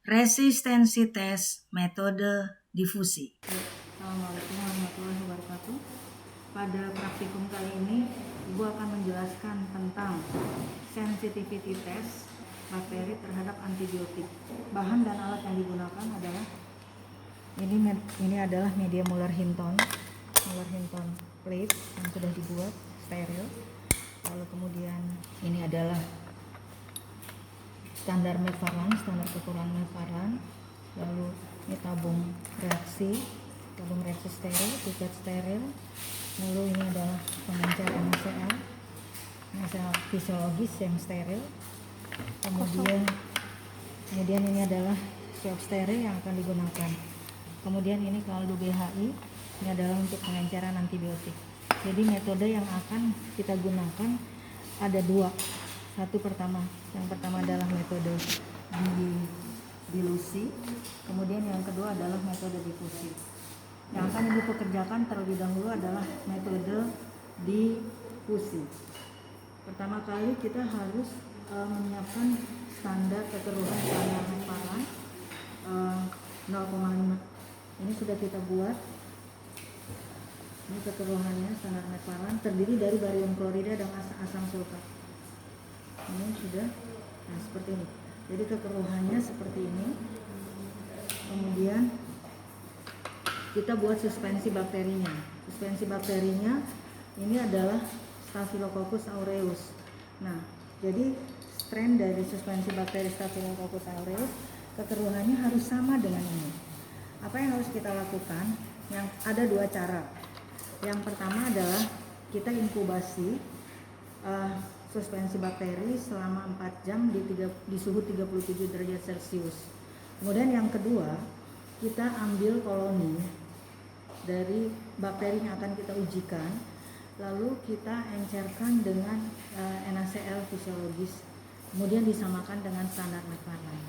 Resistensi tes metode difusi. Assalamualaikum warahmatullahi wabarakatuh. Pada praktikum kali ini, Ibu akan menjelaskan tentang sensitivity test bakteri terhadap antibiotik. Bahan dan alat yang digunakan adalah ini adalah media Muller-Hinton plate yang sudah dibuat steril. Lalu kemudian ini adalah standar standar kekurangan Mevaran. Lalu ini tabung reaksi steril, pipet steril. Lalu ini adalah pengencer NaCl fisiologis yang steril. Kemudian ini adalah siop steril yang akan digunakan. Kemudian ini kaldu BHI, ini adalah untuk pengenceran antibiotik. Jadi metode yang akan kita gunakan ada dua. Yang pertama adalah metode dilusi, kemudian yang kedua adalah metode difusi. Yang akan Ibu pekerjakan terlebih dahulu adalah metode difusi. Pertama kali kita harus menyiapkan standar kekeruhan standar Mevaran 0,5. Ini sudah kita buat. Ini kekeruhannya standar Mevaran terdiri dari barium klorida dan asam sulfat. Ini sudah, nah seperti ini. Jadi kekeruhannya seperti ini. Kemudian kita buat suspensi bakterinya. Suspensi bakterinya ini adalah Staphylococcus aureus. Nah, jadi strain dari suspensi bakteri Staphylococcus aureus kekeruhannya harus sama dengan ini. Apa yang harus kita lakukan? Yang ada dua cara. Yang pertama adalah kita inkubasi suspensi bakteri selama 4 jam di suhu 37 derajat Celcius. Kemudian yang kedua, kita ambil koloni dari bakteri yang akan kita ujikan, lalu kita encerkan dengan NaCl fisiologis, kemudian disamakan dengan standar Mevaran.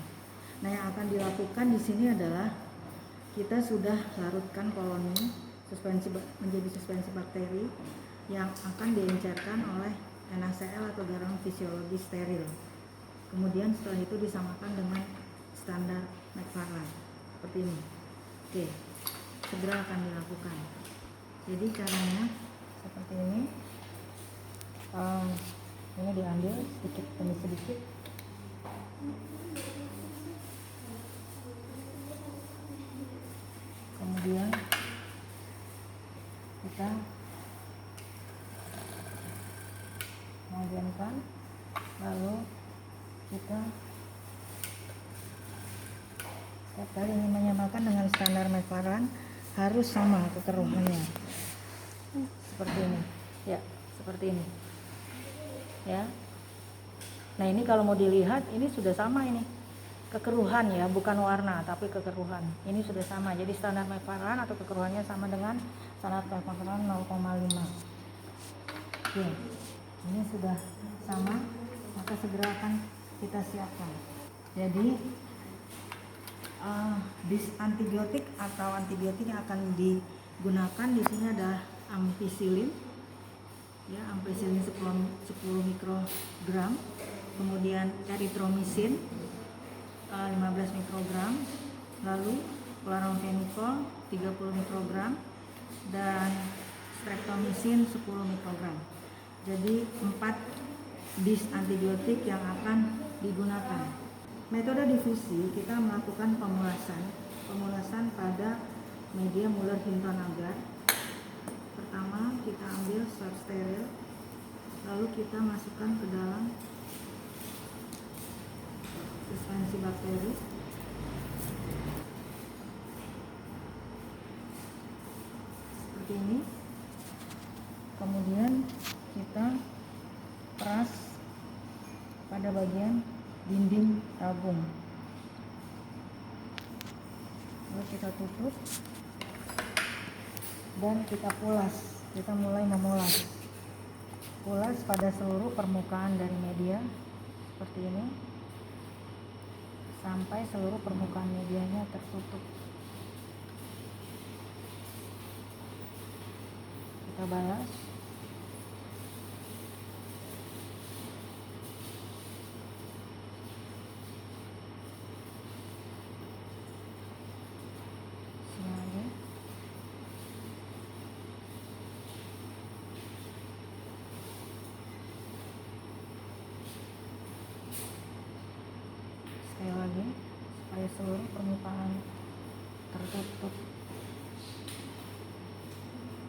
Nah, yang akan dilakukan di sini adalah kita sudah larutkan koloni menjadi suspensi bakteri yang akan diencerkan oleh NaCl atau garam fisiologis steril. Kemudian setelah itu disamakan dengan standar Mevaran seperti ini. Oke, segera akan dilakukan. Jadi caranya seperti ini. Ini diambil sedikit demi sedikit. Kemudian kita mendiamkan, lalu kita setiap kali ingin menyamakan dengan standar Mevaran harus sama kekeruhannya seperti ini ya, seperti ini ya. Nah, ini kalau mau dilihat ini sudah sama, ini kekeruhan ya, bukan warna tapi kekeruhan. Ini sudah sama, jadi standar Mevaran atau kekeruhannya sama dengan standar Mevaran 0,5. Oke, ini sudah sama, maka segera akan kita siapkan. Jadi antibiotik yang akan digunakan di sini adalah ampicillin ya, ampicillin 10 mikrogram, kemudian erythromycin 15 mikrogram, lalu chloramphenicol 30 mikrogram, dan streptomycin 10 mikrogram. Jadi 4 dis antibiotik yang akan digunakan. Metode difusi kita melakukan pemulasan pada media Muller-Hinton agar. Pertama kita ambil swab steril, lalu kita masukkan ke dalam suspensi bakteri. Seperti ini. Kemudian kita peras pada bagian dinding tabung. Lalu kita tutup dan kita pulas. Kita mulai memulas. Pulas pada seluruh permukaan dari media seperti ini, sampai seluruh permukaan medianya tertutup. Kita balas. sampai seluruh permukaan tertutup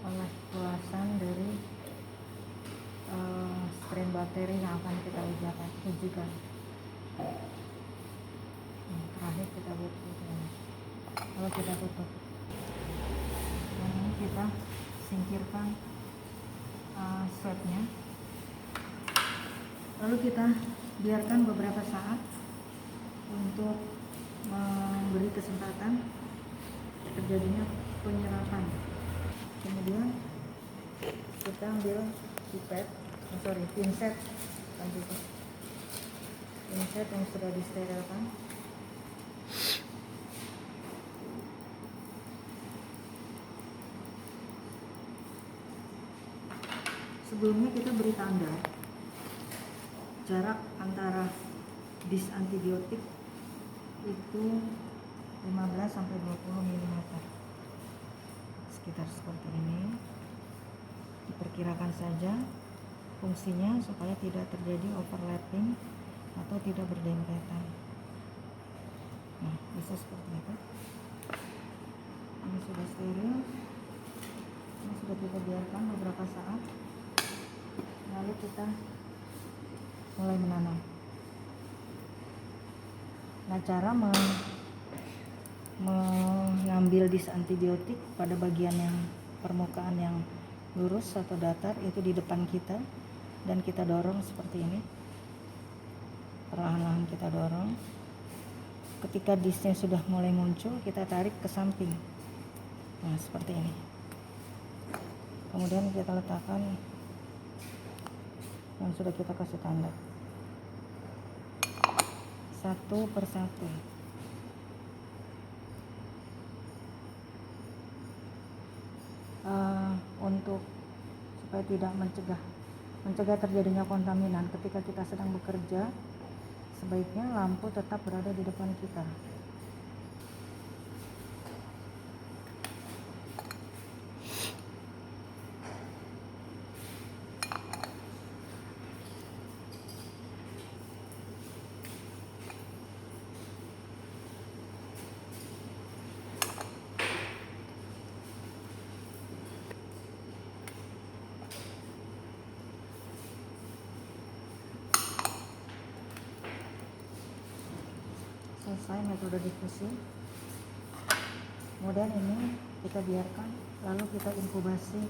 oleh kulasan dari strain bakteri yang akan kita ujikan. Terakhir kita buat ini. Lalu kita tutup. Dan ini kita singkirkan swabnya. Lalu kita biarkan beberapa saat untuk memberi kesempatan terjadinya penyerapan. Kemudian kita ambil pinset yang sudah disterilkan. Sebelumnya kita beri tanda jarak antara dis antibiotik itu 15 sampai 20 mm. Sekitar seperti ini. Diperkirakan saja fungsinya supaya tidak terjadi overlapping atau tidak berdempetan. Nah, bisa seperti itu. Ini sudah steril. Ini sudah kita biarkan beberapa saat. Lalu kita mulai menanam. Nah, cara mengambil dis antibiotik pada bagian yang permukaan yang lurus atau datar itu di depan kita, dan kita dorong seperti ini. Perlahan-lahan kita dorong. Ketika disnya sudah mulai muncul, kita tarik ke samping. Nah, seperti ini. Kemudian kita letakkan yang sudah kita kasih tanda satu persatu. Untuk supaya tidak mencegah terjadinya kontaminan ketika kita sedang bekerja, sebaiknya lampu tetap berada di depan kita. Selesai metode difusi. Kemudian ini kita biarkan, lalu kita inkubasi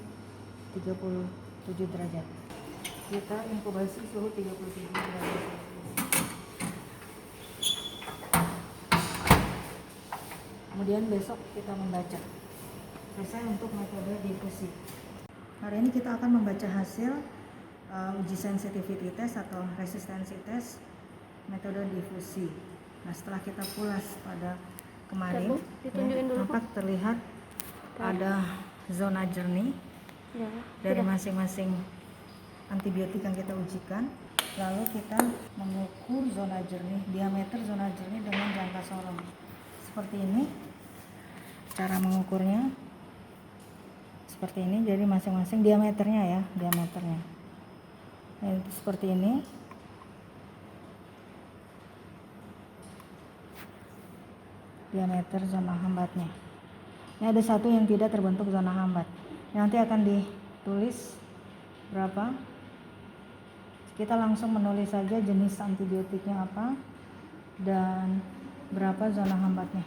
37 derajat. Kita inkubasi suhu 37 derajat. Kemudian besok kita membaca. Selesai untuk metode difusi. Hari ini kita akan membaca hasil uji sensitivity test atau resistensi test metode difusi. Nah, setelah kita pulas pada kemarin, nampak terlihat ada zona jernih dari masing-masing antibiotik yang kita ujikan. Lalu kita mengukur zona jernih, diameter zona jernih dengan jangka sorong. Seperti ini cara mengukurnya. Seperti ini, jadi masing-masing diameternya ya, diameternya. Nah, seperti ini. Diameter zona hambatnya. Ini ada satu yang tidak terbentuk zona hambat. Nanti akan ditulis berapa. Kita langsung menulis saja jenis antibiotiknya apa dan berapa zona hambatnya.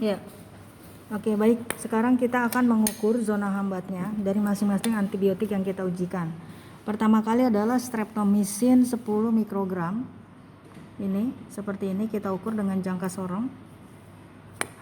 Ya. Oke, baik. Sekarang kita akan mengukur zona hambatnya dari masing-masing antibiotik yang kita ujikan. Pertama kali adalah streptomycin 10 mikrogram. Ini seperti ini, kita ukur dengan jangka sorong.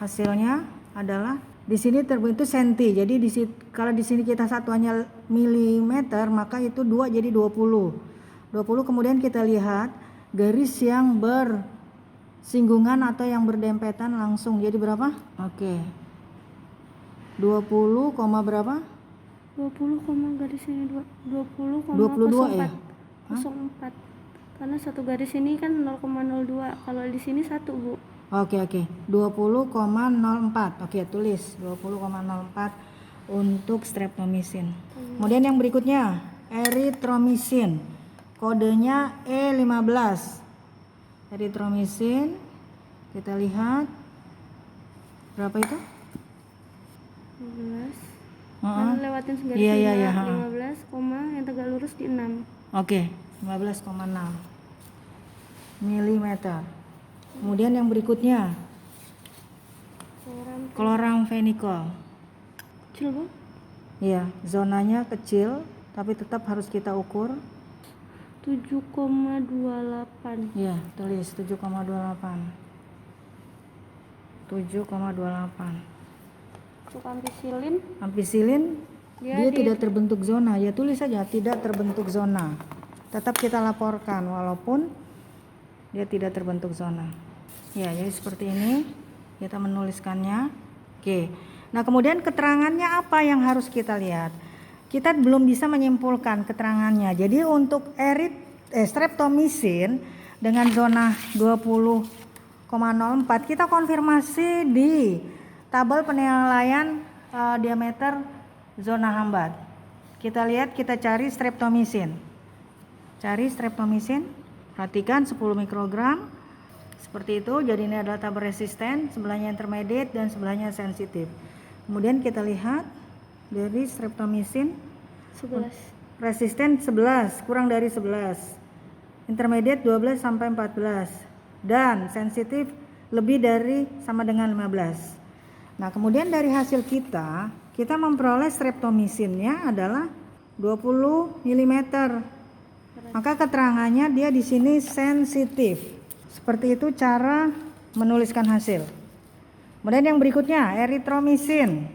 Hasilnya adalah di sini terbentuk senti. Jadi kalau di sini kita satuannya milimeter, maka itu 2 jadi 20. 20 kemudian kita lihat garis yang bersinggungan atau yang berdempetan langsung. Jadi berapa? Oke. 20, berapa? 20, garis ini 20,04 ya? 04. Karena satu garis ini kan 0,02. Kalau di sini 1, Bu. Oke. 20,04. Oke, tulis 20,04 untuk streptomycin. Kemudian yang berikutnya erythromycin. Kodenya E15. Erythromycin Kita lihat berapa itu? 15. Heeh. Kan lewatin segaris Iya, iya, 5, iya, 15, yang tegak lurus di 6. Oke, 15,6 mm. Kemudian yang berikutnya chloramfenicol. Kecil Bang. Iya, zonanya kecil tapi tetap harus kita ukur. 7,28. Iya, tulis 7,28. 7,28. Untuk ampicillin Ampicillin dia dia tidak terbentuk zona, ya tulis saja tidak terbentuk zona. Tetap kita laporkan walaupun dia tidak terbentuk zona. Ya, jadi seperti ini kita menuliskannya. Oke. Nah, kemudian keterangannya apa yang harus kita lihat? Kita belum bisa menyimpulkan keterangannya. Jadi untuk streptomycin dengan zona 20,04 kita konfirmasi di tabel penilaian diameter zona hambat. Kita lihat, kita cari streptomycin. Cari streptomycin, perhatikan 10 mikrogram. Seperti itu, jadi ini adalah tabel resisten, sebelahnya intermediate dan sebelahnya sensitif. Kemudian kita lihat dari streptomycin 11. resisten 11, kurang dari 11. Intermediate 12 sampai 14 dan sensitif lebih dari sama dengan 15. Nah, kemudian dari hasil kita memperoleh streptomycinnya adalah 20 mm. Maka keterangannya dia di sini sensitif. Seperti itu cara menuliskan hasil. Kemudian yang berikutnya eritromycin.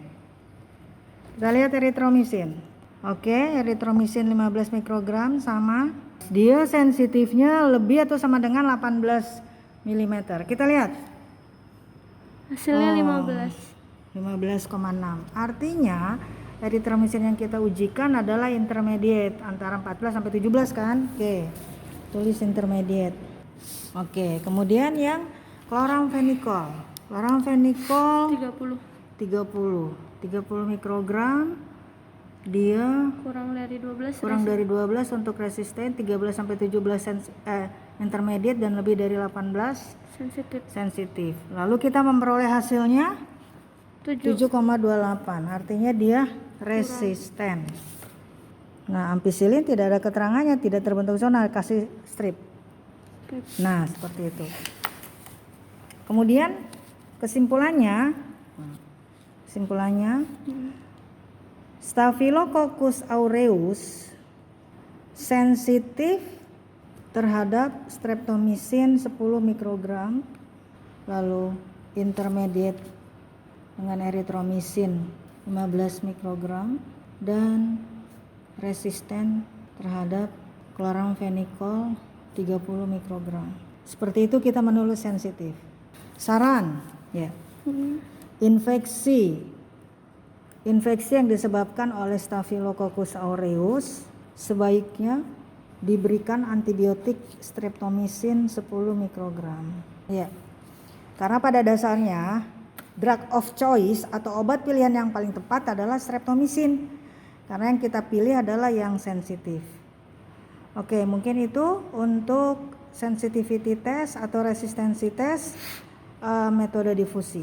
Kita lihat eritromycin. Oke, eritromycin 15 mikrogram sama. Dia sensitifnya lebih atau sama dengan 18 mm. Kita lihat. Hasilnya 15. 15,6. Artinya eritromycin yang kita ujikan adalah intermediate antara 14 sampai 17 kan? Oke. Tulis intermediate. Oke, kemudian yang chloramfenicol. Chloramfenicol 30 mikrogram. Dia kurang dari 12 untuk resisten, 13 sampai 17 intermediate dan lebih dari 18 sensitif. Lalu kita memperoleh hasilnya 7,28. Artinya dia resisten. Nah, ampicillin tidak ada keterangannya, tidak terbentuk zona, kasih strip. Nah, seperti itu. Kemudian kesimpulannya Staphylococcus aureus sensitif terhadap streptomycin 10 mikrogram, lalu intermediate dengan eritromycin 15 mikrogram dan resisten terhadap chloramfenicol 30 mikrogram. Seperti itu kita menulis sensitif. Saran, ya. Infeksi yang disebabkan oleh Staphylococcus aureus sebaiknya diberikan antibiotik streptomycin 10 mikrogram. Ya. Karena pada dasarnya drug of choice atau obat pilihan yang paling tepat adalah streptomycin. Karena yang kita pilih adalah yang sensitif. Oke, mungkin itu untuk sensitivity test atau resistensi test metode difusi.